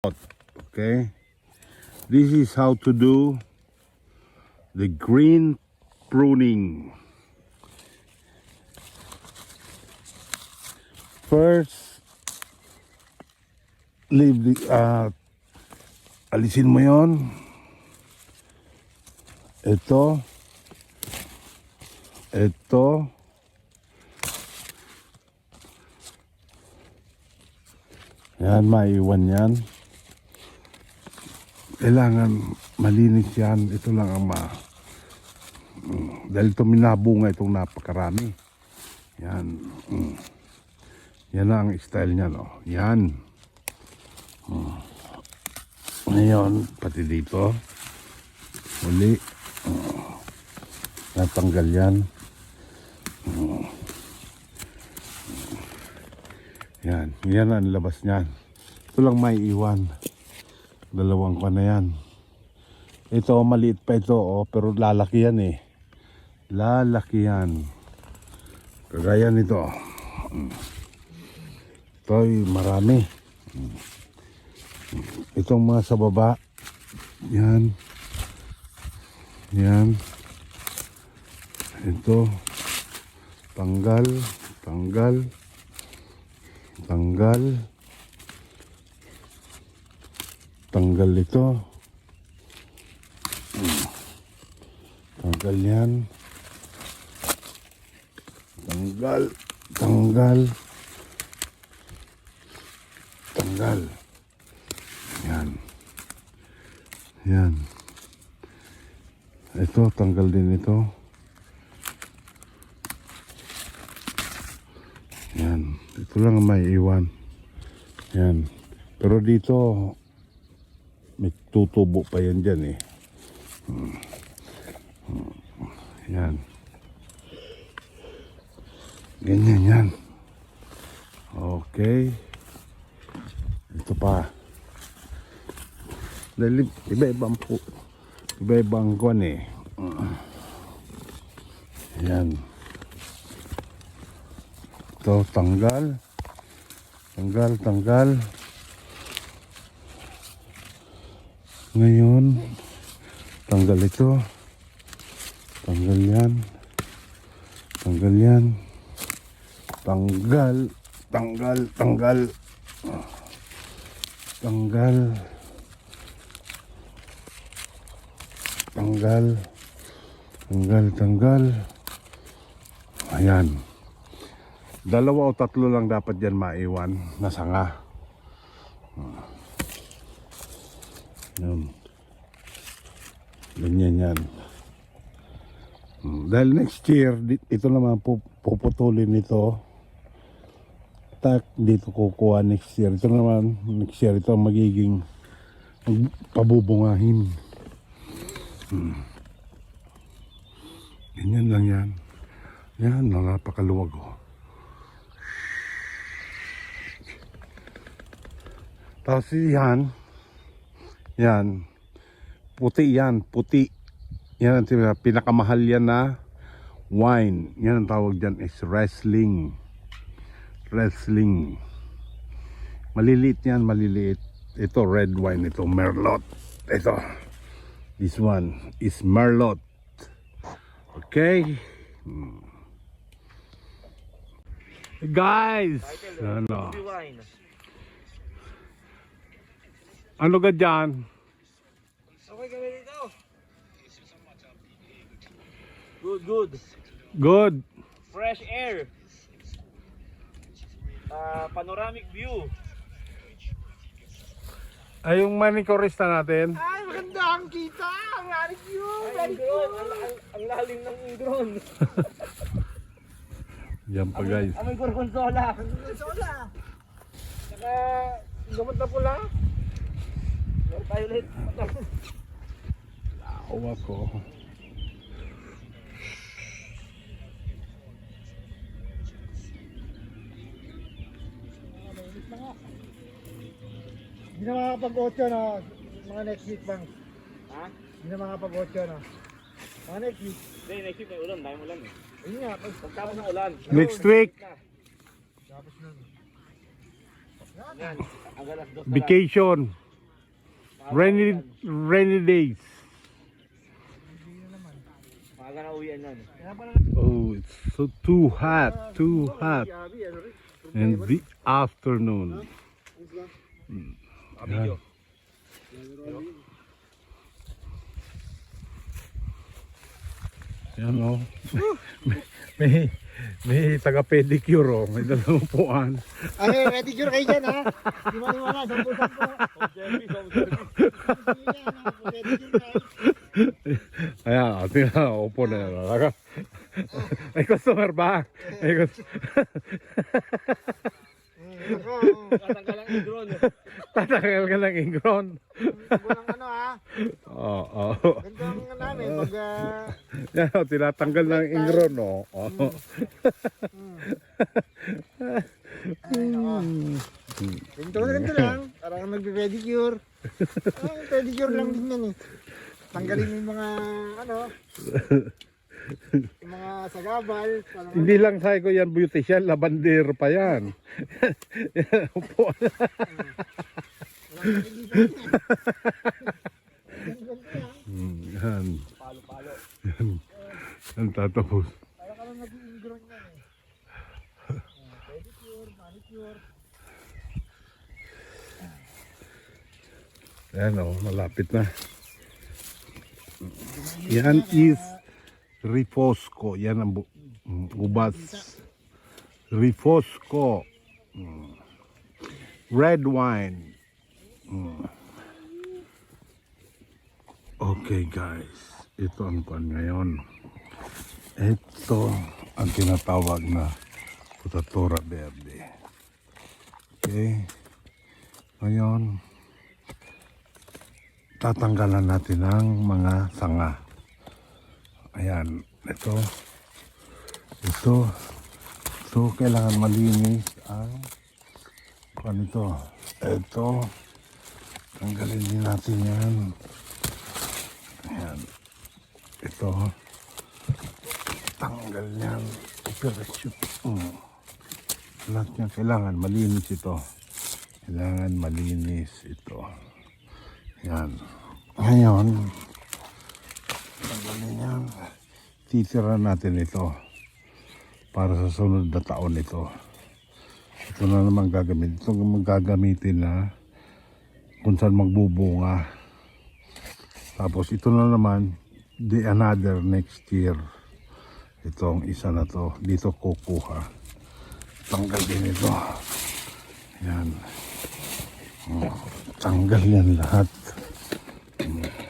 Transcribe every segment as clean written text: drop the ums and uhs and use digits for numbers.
Okay, this is how to do the green pruning. First, leave the alisin mo yon. Ito, yan, maiwan yan. Kailangan malinis yan. Ito lang ang dahil ito minabunga itong napakarami. Yan. Yan ang style niya, no? Yan. Ngayon, pati dito. Uli. Natanggal yan. Yan. Yan ang labas niyan. Ito lang may iwan. Dalawang ko na yan. Ito, maliit pa ito, oh, pero lalaki yan eh. Lalaki yan. Kagaya nito. Ito ay marami. Itong mga sa baba. Yan. Yan. Ito. Tanggal. Tanggal. Tanggal. Tanggal ito. Tanggal yan. Tanggal. Tanggal. Tanggal. Yan. Yan. Ito, tanggal din ito. Yan. Ito lang ang may iwan. Yan. Pero dito, may tutubo pa yan dyan eh. Yan. Ganyan yan. Okay. Ito pa. Dahil iba-ibang kuwan eh. Yan. Ito, tanggal. Tanggal, tanggal. Ngayon, tanggal ito. Tanggal yan. Tanggal yan. Tanggal. Tanggal, tanggal. Tanggal. Tanggal. Tanggal, tanggal. Ayan. 2 o 3 lang dapat dyan maiwan na sanga. Yan. Ganyan yan. Dahil next year, ito naman puputulin ito. Tak, dito kukuha next year. Ito naman, next year, ito magiging pabubungahin. Ganyan lang yan. Yan, napakaluwag oh. Tapos yan, yan, puti yan, puti. Yan ang pinakamahal yan na wine. Yan ang tawag dyan is Riesling. Riesling. Maliliit yan, maliliit. Ito red wine, ito Merlot. Ito, this one is Merlot. Okay. Guys, ano? Ano ka dyan? Okay kami dito. Good, good. Good. Fresh air. Panoramic view. Ay, yung manikorista natin. Ay, maganda ang kita! Ang lalim view! Ay, ang lalim ng drone. Yan pa guys. Amoy gorgonzola. Sola! Saka gamot na pula. Meron tayo ulit. Lawa ko. Hindi na makakapag-8 na mga next week bang? Ha? Hindi na makakapag-8 na. Mga next week. Hindi, next week may ulan. Dahil ulan eh. Ayun nga. Pagtapos ng ulan. Next week, Tapos na. Yan. Ang alas 2 na lang. vacation. rainy days. Maaga na uwian yan. Oh, it's so too hot in the afternoon. Yan. Yan oh. may taga-pedicure oh, may dalawang puan. Ay, pedicure kayo dyan ha. Di maniwala, 10-10. Ayan, tingnan, upo na yan. May customer ba? Tatanggal ang drone. Tatanggal ka ng ingron. Walang ano ha. Oo. Ganito ang namin pag... Yan, tinatanggal ng ingron oh. Ganito lang. Parang nagpe-pedicure. Pedicure lang din yan eh. Tanggalin mo yung mga ano. Yung mga sagabal. Hindi lang sabi ko yan beautician, labander pa yan. Upo na. Yan. Palo-palo. Yan tatapos. Para ka lang nag-i-ingrown yan eh. Pedicure, manicure. Yan o, malapit na. Yan is Refosco. Yan ang ubas. Refosco. Red wine. Okay guys, ito ang kuan ngayon. Ito ang tinatawag na Putatura Verde. Okay. Ngayon, tatanggalan natin ang mga sanga. Ayan, ito, kailangan malinis ang ano ito, tanggalin din natin yan. Ayan, ito, tanggal yan, lahat yan, kailangan malinis ito, yan. Ngayon, tanggalin yan. Titira natin ito para sa sunod na taon ito. Ito na naman gagamitin. Ito magagamitin na kung saan magbubunga. Tapos ito na naman the another next year. Itong isa na to. Dito kukuha. Tanggal din ito. Yan. Tanggal yan lahat.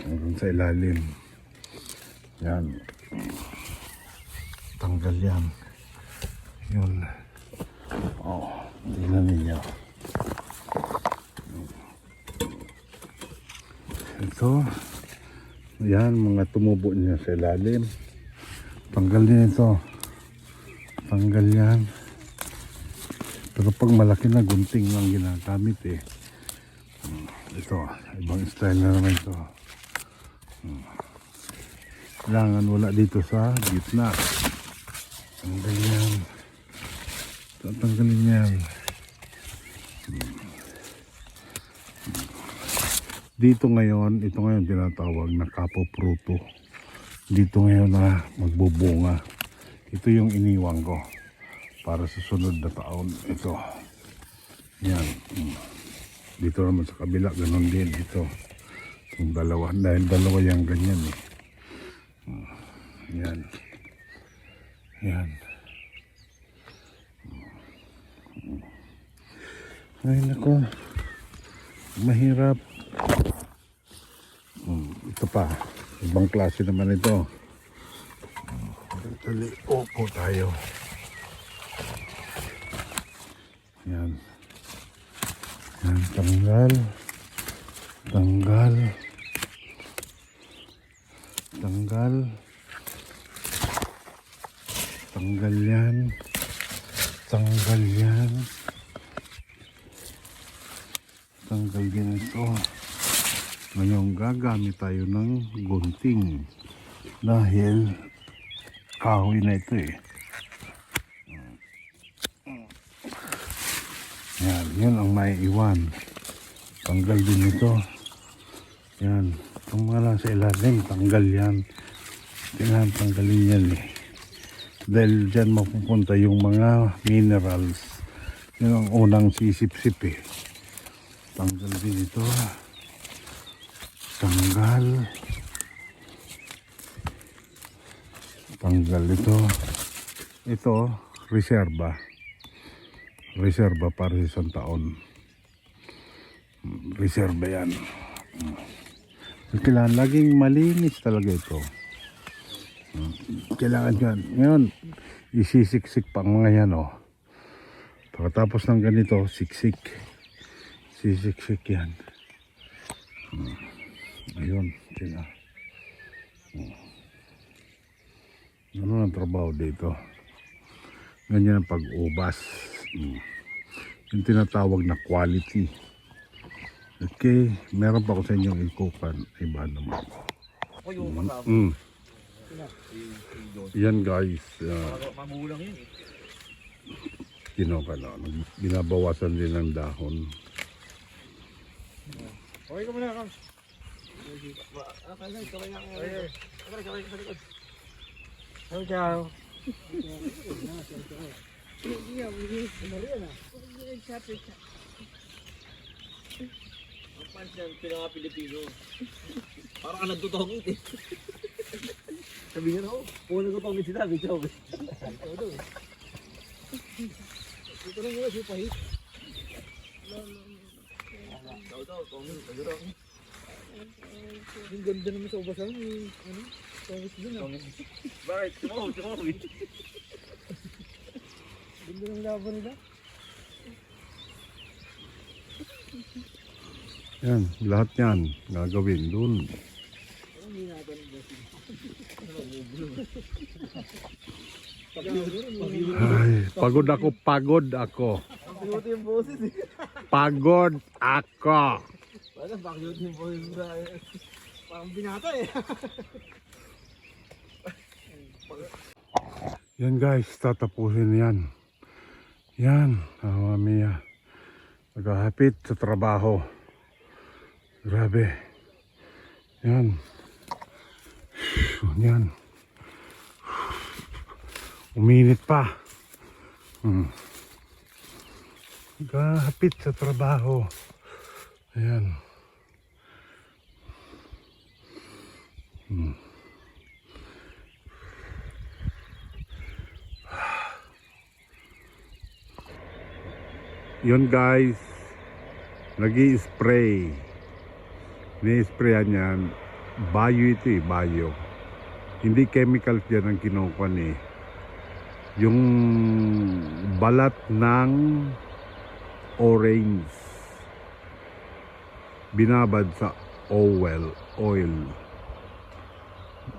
Hanggang sa ilalim. Yan. Tanggal yan. Yun. Oh, tingnan ninyo. Ito. Yan, mga tumubo niya sa ilalim. Tanggal din ito. Tanggal yan. Pero pag malaki na, gunting lang ginagamit eh. Ito, ibang style na naman ito. Kailangan wala dito sa gitna. Tanggal yan. Tatanggalin yan. Dito ngayon, ito ngayon tinatawag na kapopruto. Dito ngayon na magbubunga. Ito yung iniwan ko para sa sunod na taon. Ito. Yan. Dito naman sa kabila, ganun din. Ito. Yung dalawa. Dahil dalawa yung ganyan eh. Yan. Yan. Ay nako. Mahirap. Ito pa. Ibang klase naman ito. Dali. Opo tayo. Yan. Yan. Tanggal. Tanggal. Tanggal. Tanggal yan. Tanggal yan. Tanggal din ito. Ngayon gagamit tayo ng gunting. Dahil kahoy na ito eh. Yan. Yun ang maiiwan. Tanggal din ito. Yan. Itong mga lang sa ilalim, tanggal yan. Kailangan tanggalin yan eh. Dahil dyan mapupunta yung mga minerals. Yan ang unang sisip-sip eh. Tanggal din ito. Tanggal. Tanggal ito. Ito, reserba. Reserba para sa isang taon. Reserba yan. Kailangan laging malinis talaga ito. Kailangan yan. Ngayon, isisiksik pa ang mga yan, oh. Pagkatapos ng ganito, siksik. Sisiksik yan. Ayun, sila. Ano ang trabaho dito? Ganyan ang pag-ubas. Yung tinatawag na quality. Okay, meron pa ako sa inyong ikukan. Iba naman. O yung kasama. Yan guys. Magulang yun eh. Kinuka na. Binabawasan din ng dahon. Okay ka muna, Kams. Ciao, ciao. Ang pants yan, pinaka Pilipino. Parang ka nagtutongit eh. Sabi nga na ako, kung nagtutongit sila, bitaw eh. Ito lang muna, supahit. Daw, tongit, nagurang. Yung ganda naman sa ubasan, yung ano, tawis din ah. Bakit? Sumawid. Ganda ng laban nila. Yan, lahat yan. Gagawin dun. Ay, pagod ako. Pagod yung boses eh. Pagod ako. Wala, pagod yung boses na parang binata eh. Yan guys, tatapusin yan. Yan, mamiya. Naghahapit sa trabaho. Grabe. Yan. Yan. Uminit pa. Naghahapit sa trabaho. Ayan. Yun guys, nag-i-spray. Ni-sprayan yan. Bayo ito eh, bayo. Hindi chemicals yan ang kinukuhan eh. Yung balat ng orange binabad sa oil.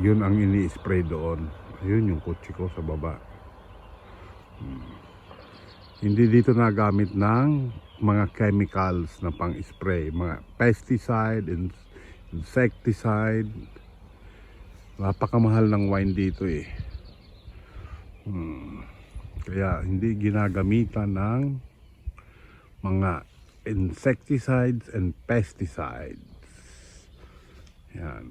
Yun ang ini-spray doon. Ayun yung kutsi ko sa baba. Hindi dito nagamit ng mga chemicals na pang-spray, mga pesticide, insecticide. Napakamahal ng wine dito eh. Kaya hindi ginagamitan ng mga insecticides and pesticides. Yan.